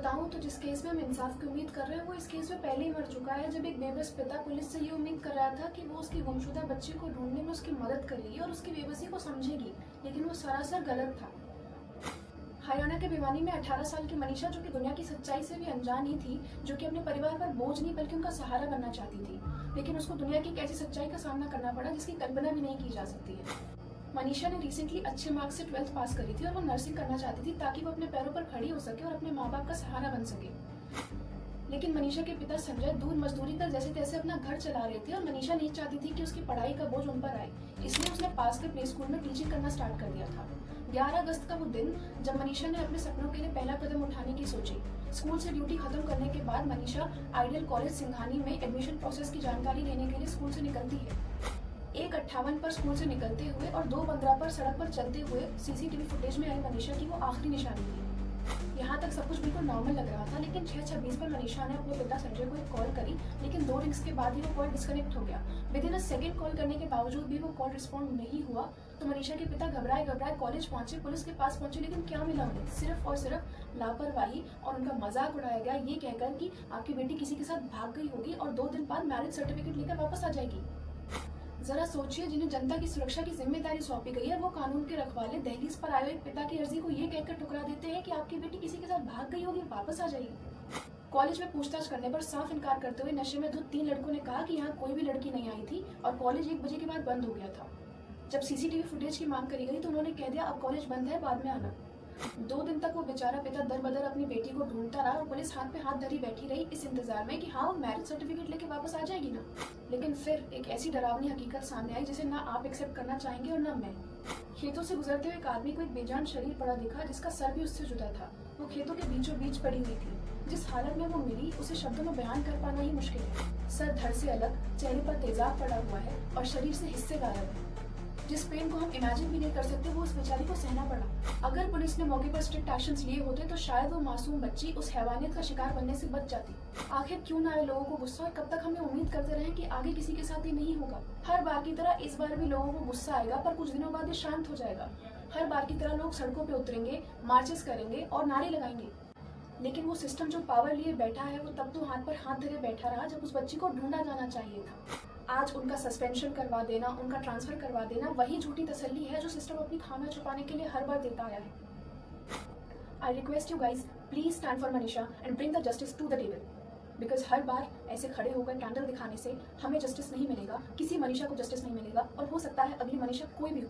बताऊं तो जिस केस में हम इंसाफ की उम्मीद कर रहे हैं वो इस केस में पहले ही मर चुका है, जब एक बेबस पिता पुलिस से ये उम्मीद कर रहा था कि वो उसकी गुमशुदा बच्ची को ढूंढने में उसकी मदद करेगी और उसकी बेबसी को समझेगी, लेकिन वो सरासर गलत था। हरियाणा के भिवानी में 18 साल की मनीषा, जो कि दुनिया की सच्चाई से भी अनजान ही थी, जो कि अपने परिवार पर बोझ नहीं बल्कि उनका सहारा बनना चाहती थी, लेकिन उसको दुनिया की एक ऐसी सच्चाई का सामना करना पड़ा जिसकी कल्पना भी नहीं की जा सकती है। मनीषा ने रिसेंटली अच्छे मार्क्स से 12th पास करी थी और वो नर्सिंग करना चाहती थी ताकि वो अपने पैरों पर खड़ी हो सके और अपने माँ बाप का सहारा बन सके। लेकिन मनीषा के पिता संजय दूर मजदूरी कर जैसे तैसे अपना घर चला रहे थे और मनीषा नहीं चाहती थी कि उसकी पढ़ाई का बोझ उन पर आए, इसलिए उसने पास के प्ले स्कूल में टीचिंग करना स्टार्ट कर दिया था। 11 अगस्त का वो दिन जब मनीषा ने अपने सपनों के लिए पहला कदम उठाने की सोची। स्कूल से ड्यूटी खत्म करने के बाद मनीषा आइडियल कॉलेज सिंघानी में एडमिशन प्रोसेस की जानकारी लेने के लिए स्कूल से निकलती है। 1:58 पर स्कूल से निकलते हुए और 2:15 पर सड़क पर चलते हुए सीसीटीवी फुटेज में आई मनीषा की वो आखिरी निशानी थी। यहाँ तक सब कुछ बिल्कुल नॉर्मल लग रहा था, लेकिन 6:26 पर मनीषा ने अपने पिता संजय को एक कॉल करी, लेकिन 2 रिंग्स के बाद ही वो कॉल डिस्कनेक्ट हो गया। विदिन अ सेकंड कॉल करने के बावजूद भी वो कॉल रिस्पॉन्ड नहीं हुआ, तो मनीषा के पिता घबराए कॉलेज पहुंचे, पुलिस के पास पहुंचे, लेकिन क्या मिला उन्हें? सिर्फ और सिर्फ लापरवाही, और उनका मजाक उड़ाया गया ये कहकर कि आपकी बेटी किसी के साथ भाग गई होगी और 2 दिन बाद मैरिज सर्टिफिकेट लेकर वापस आ जाएगी। जरा सोचिए, जिन्हें जनता की सुरक्षा की जिम्मेदारी सौंपी गई है, वो कानून के रखवाले दहलीज पर आए हुए पिता की अर्जी को ये कहकर ठुकरा देते हैं कि आपकी बेटी किसी के साथ भाग गई होगी, वापस आ जाएगी। कॉलेज में पूछताछ करने पर साफ इनकार करते हुए नशे में धुत 3 लड़कों ने कहा कि यहाँ कोई भी लड़की नहीं आई थी और कॉलेज 1 बजे के बाद बंद हो गया था। जब सीसीटीवी फुटेज की मांग करी गई तो उन्होंने कह दिया अब कॉलेज बंद है, बाद में आना। 2 दिन तक वो बेचारा पिता दर बदर अपनी बेटी को ढूंढता रहा और पुलिस हाथ पे हाथ धरी बैठी रही इस इंतजार में कि हाँ वो मैरिज सर्टिफिकेट लेके वापस आ जाएगी ना। लेकिन फिर एक ऐसी डरावनी हकीकत सामने आई जिसे ना आप एक्सेप्ट करना चाहेंगे और ना मैं। खेतों से गुजरते हुए एक आदमी को एक बेजान शरीर पड़ा दिखा जिसका सर भी उससे जुदा था। वो खेतों के बीचों बीच पड़ी हुई थी। जिस हालत में वो मिली उसे शब्दों में बयान कर पाना ही मुश्किल है। सर धड़ से अलग, चेहरे पर तेजाब पड़ा हुआ है और शरीर से हिस्से गायब है। जिस पेन को हम इमेजिन भी नहीं कर सकते वो उस बेचारी को सहना पड़ा। अगर पुलिस ने मौके पर स्ट्रिक्ट एक्शंस लिए होते तो शायद वो मासूम बच्ची उस हैवानियत का शिकार बनने से बच जाती। आखिर क्यों ना आए लोगों को गुस्सा, और कब तक हमें उम्मीद करते रहे कि आगे किसी के साथ ये नहीं होगा। हर बार की तरह इस बार भी लोगों को गुस्सा आएगा, पर कुछ दिनों बाद ये शांत हो जाएगा। हर बार की तरह लोग सड़कों पे उतरेंगे, मार्चेस करेंगे और नारे लगाएंगे। लेकिन वो सिस्टम जो पावर लिए बैठा है वो तब तो हाथ पर हाथ धरे बैठा रहा जब उस बच्ची को ढूंढा जाना चाहिए था। आज उनका सस्पेंशन करवा देना, उनका ट्रांसफर करवा देना वही झूठी तसल्ली है जो सिस्टम अपनी खामियां छुपाने के लिए हर बार देता आया है। I request you guys, please stand for Manisha and bring the justice to the table, because हर बार ऐसे खड़े होकर कैंडल दिखाने से हमें जस्टिस नहीं मिलेगा, किसी मनीषा को जस्टिस नहीं मिलेगा, और हो सकता है अगली मनीषा कोई भी हो।